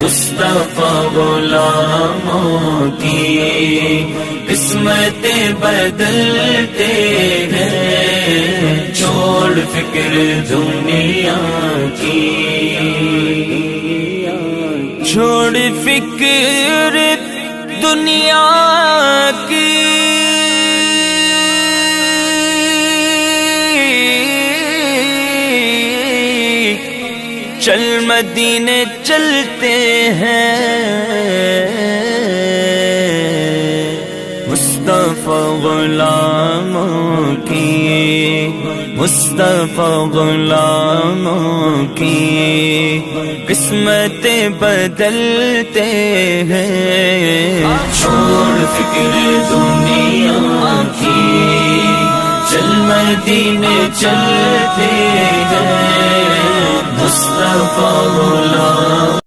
मुस्तफा गुलामों की किस्मतें बदलते हैं, छोड़ फिक्र दुनिया की, छोड़ फिक्र दुनिया की। चल मदीने चलते हैं, मुस्तफा गुलामों की, मुस्तफा गुलामों की किस्मतें बदलते हैं, छोड़ फिक्र दुनिया की। चल मदीने चलते हैं, मुस्तफा गुलाम।